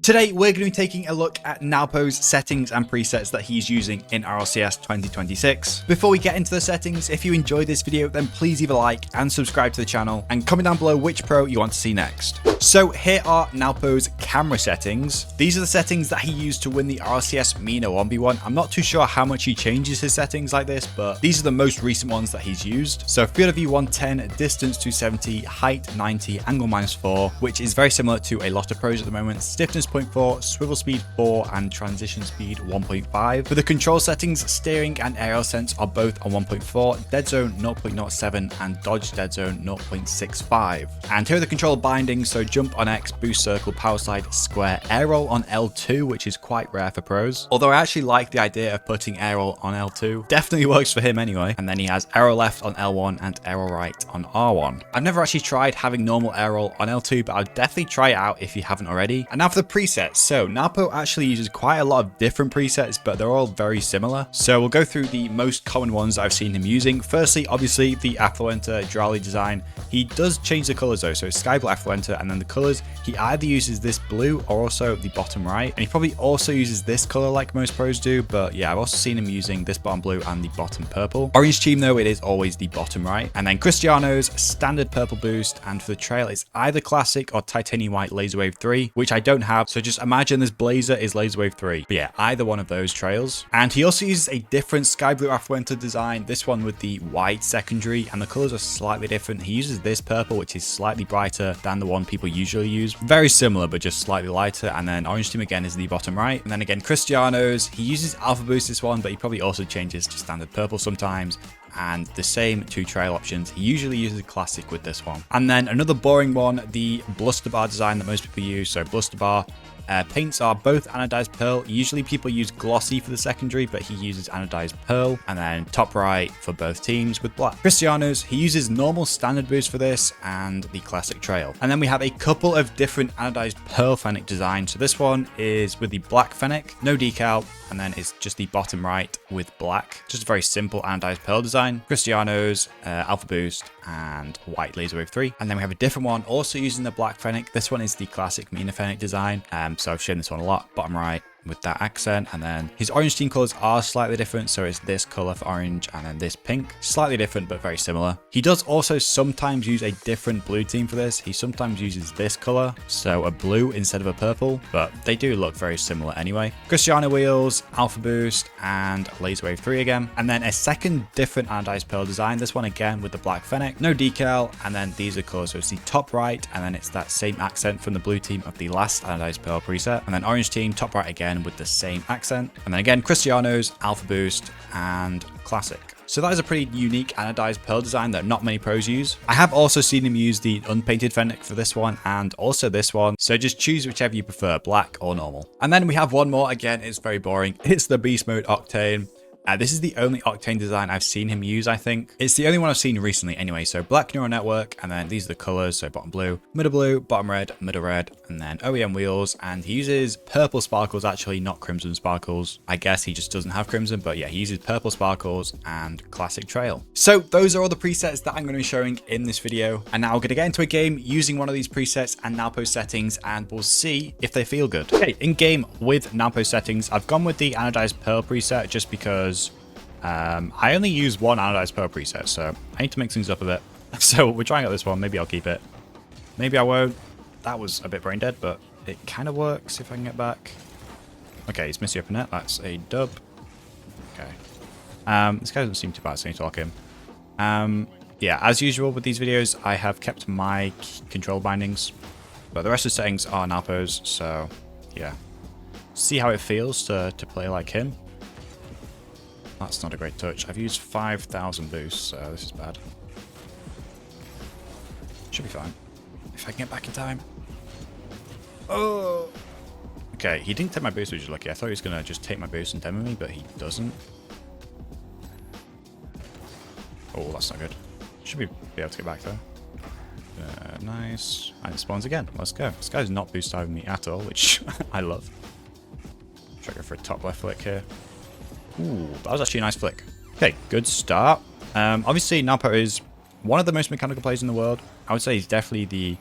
Today, we're going to be taking a look at Nwpo's settings and presets that he's using in RLCS 2026. Before we get into the settings, if you enjoyed this video, then please leave a like and subscribe to the channel and comment down below which pro you want to see next. So here are Nwpo's camera settings. These are the settings that he used to win the RLCS Mina 1v1. I'm not too sure how much he changes his settings like this, but these are the most recent ones that he's used. So field of view 110, distance 270, height 90, angle -4, which is very similar to a lot of pros at the moment. Stiffness 0.4, swivel speed 4, and transition speed 1.5. For the control settings, steering and aerial sense are both on 1.4, dead zone 0.07, and dodge dead zone 0.65. And here are the control bindings, so jump on X, boost circle, power slide, square, air roll on L2, which is quite rare for pros. Although I actually like the idea of putting air roll on L2. Definitely works for him anyway. And then he has arrow left on L1 and arrow right on R1. I've never actually tried having normal air roll on L2, but I'll definitely try it out if you haven't already. And now for the presets. So Nwpo actually uses quite a lot of different presets, but they're all very similar. So we'll go through the most common ones that I've seen him using. Firstly, obviously the Affluenta Drali design. He does change the colors though, so sky blue Affluenta, and then the colors, he either uses this blue or also the bottom right. And he probably also uses this color like most pros do, but yeah, I've also seen him using this bottom blue and the bottom purple. Orange team though, it is always the bottom right. And then Cristiano's standard purple boost, and for the trail, it's either classic or titanium white laser wave 3, which I don't have. So just imagine this blazer is laser wave 3. But yeah, either one of those trails. And he also uses a different sky blue Affluenta design, this one with the white secondary, and the colors are slightly different. He uses this purple, which is slightly brighter than the one people usually use. Very similar, but just slightly lighter. And then orange team again is the bottom right. And then again, Cristiano's, he uses alpha boost this one, but he probably also changes to standard purple sometimes. And the same two trail options. He usually uses classic with this one. And then another boring one, the bluster bar design that most people use. So bluster bar paints are both anodized pearl. Usually people use glossy for the secondary, but he uses anodized pearl. And then top right for both teams with black. Cristiano's, he uses normal standard boost for this and the classic trail. And then we have a couple of different anodized pearl fennec designs. So this one is with the black fennec, no decal, and then it's just the bottom right with black. Just a very simple anodized pearl design. Cristiano's, alpha boost, and white laser wave 3. And then we have a different one also using the black fennec. This one is the classic Mina fennec design. So I've shown this one a lot, bottom right with that accent. And then his orange team colors are slightly different, so it's this color for orange and then this pink. Slightly different but very similar. He does also sometimes use a different blue team for this. He sometimes uses this color, so a blue instead of a purple, but they do look very similar anyway. Cristiano wheels, alpha boost, and laser wave 3 again. And then a second different anodized pearl design, this one again with the black fennec, no decal, and then these are colors, so it's the top right, and then it's that same accent from the blue team of the last anodized pearl preset. And then orange team, top right again with the same accent. And then again, Cristiano's, alpha boost, and classic. So that is a pretty unique anodized pearl design that not many pros use. I have also seen him use the unpainted fennec for this one and also this one. So just choose whichever you prefer, black or normal. And then we have one more. Again, it's very boring. It's the beast mode Octane. This is the only Octane design I've seen him use, I think. It's the only one I've seen recently anyway. So black neural network, and then these are the colors. So bottom blue, bottom red, middle red, and then OEM wheels. And he uses purple sparkles, actually, not crimson sparkles. I guess he just doesn't have crimson, but yeah, he uses purple sparkles and classic trail. So those are all the presets that I'm going to be showing in this video. And now we're going to get into a game using one of these presets and Nwpo settings, and we'll see if they feel good. Okay, in game with Nwpo settings, I've gone with the anodized pearl preset just because I only use one anodized pearl preset, so I need to mix things up a bit. So we're trying out this one. Maybe I'll keep it. Maybe I won't. That was a bit brain dead, but it kind of works if I can get back. Okay, he's missing up a net. That's a dub. Okay. This guy doesn't seem too bad, so I need to lock him. Yeah, as usual with these videos, I have kept my control bindings, but the rest of the settings are Nwpo's, so yeah. See how it feels to play like him. That's not a great touch. I've used 5,000 boosts, so this is bad. Should be fine. If I can get back in time. Oh! Okay, he didn't take my boost, which is lucky. I thought he was going to just take my boost and demo me, but he doesn't. Oh, that's not good. Should be able to get back though. Nice. And it spawns again. Let's go. This guy's not boost diving me at all, which I love. Try to go for a top left flick here. Ooh, that was actually a nice flick. Okay, good start. Obviously, Nwpo is one of the most mechanical players in the world. I would say he's definitely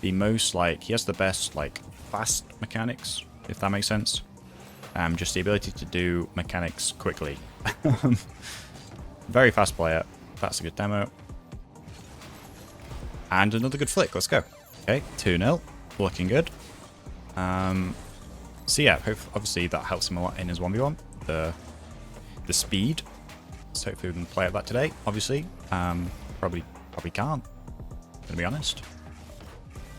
the most, like, he has the best, like, fast mechanics, if that makes sense. Just the ability to do mechanics quickly. Very fast player. That's a good demo. And another good flick. Let's go. Okay, 2-0. Looking good. So yeah, obviously that helps him a lot in his 1v1. The speed. So hopefully we can play at that today. Obviously, probably can't. Gonna be honest.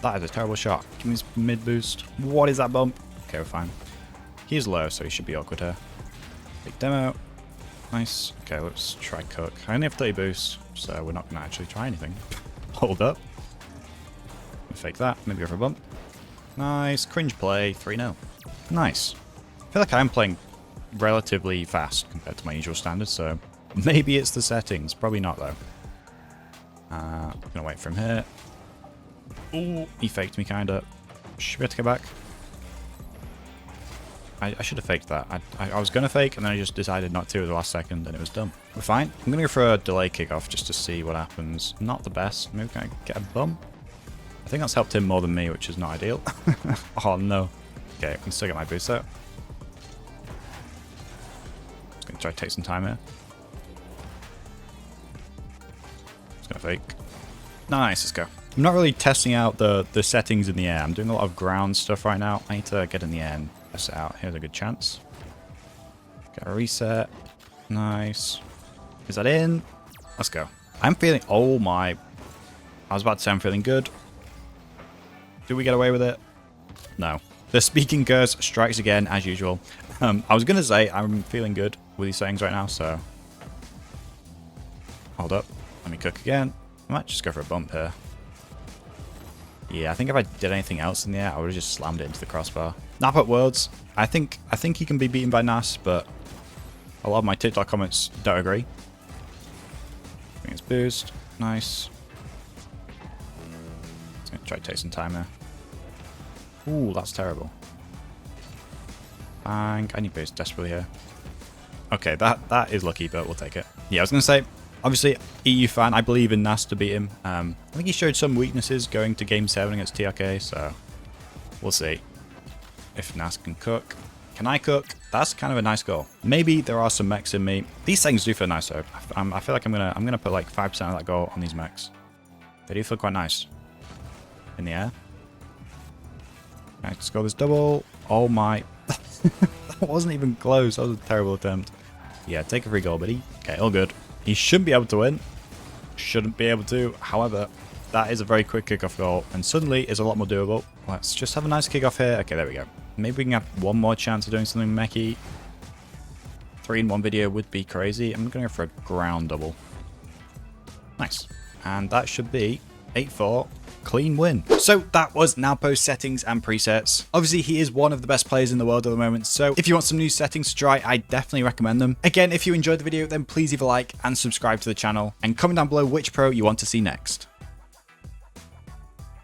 That is a terrible shot. Give me his mid boost. What is that bump? Okay, we're fine. He's low, so he should be awkward here. Big demo. Nice. Okay, let's try cook. I only have 30 boosts, so we're not gonna actually try anything. Hold up. Fake that. Maybe go for a bump. Nice. Cringe play. 3-0. Nice. I feel like I'm playing relatively fast compared to my usual standards, so maybe it's the settings. Probably not, though. Gonna wait for him here. Ooh, he faked me, kinda. Should be able to get back. I should have faked that. I was gonna fake, and then I just decided not to at the last second, and it was done. We're fine. I'm gonna go for a delay kickoff just to see what happens. Not the best. Maybe can I get a bump? I think that's helped him more than me, which is not ideal. Oh, no. Okay, I can still get my boost out. Just gonna try to take some time here. Just gonna fake. Nice, let's go. I'm not really testing out the settings in the air. I'm doing a lot of ground stuff right now. I need to get in the air and test it out. Here's a good chance. Get a reset. Nice. Is that in? Let's go. I'm feeling... Oh my... I was about to say I'm feeling good. Do we get away with it? No. The speaking curse strikes again, as usual. I was going to say I'm feeling good with these settings right now, so... Hold up. Let me cook again. I might just go for a bump here. Yeah, I think if I did anything else in the air, I would have just slammed it into the crossbar. Nap at Worlds. I think he can be beaten by Nas, but a lot of my TikTok comments don't agree. Bring his boost. Nice. Just gonna try to take some time there. Ooh, that's terrible. Bang. I need boost desperately here. Okay, that is lucky, but we'll take it. Yeah, I was gonna say, obviously, EU fan, I believe in Nas to beat him. I think he showed some weaknesses going to Game 7 against TRK, so we'll see if Nas can cook. Can I cook? That's kind of a nice goal. Maybe there are some mechs in me. These things do feel nice, though. I feel like I'm gonna put like 5% of that goal on these mechs. They do feel quite nice in the air. Let's go this double. Oh my! That wasn't even close. That was a terrible attempt. Yeah, take a free goal, buddy. Okay, all good. He shouldn't be able to win. Shouldn't be able to. However, that is a very quick kickoff goal, and suddenly is a lot more doable. Let's just have a nice kickoff here. Okay, there we go. Maybe we can have one more chance of doing something mechy. 3-in-1 video would be crazy. I'm going to go for a ground double. Nice. And that should be 8-4. Clean win. So that was Nwpo's settings and presets. Obviously, he is one of the best players in the world at the moment, so if you want some new settings to try, I definitely recommend them. Again, if you enjoyed the video, then please leave a like and subscribe to the channel, and comment down below which pro you want to see next.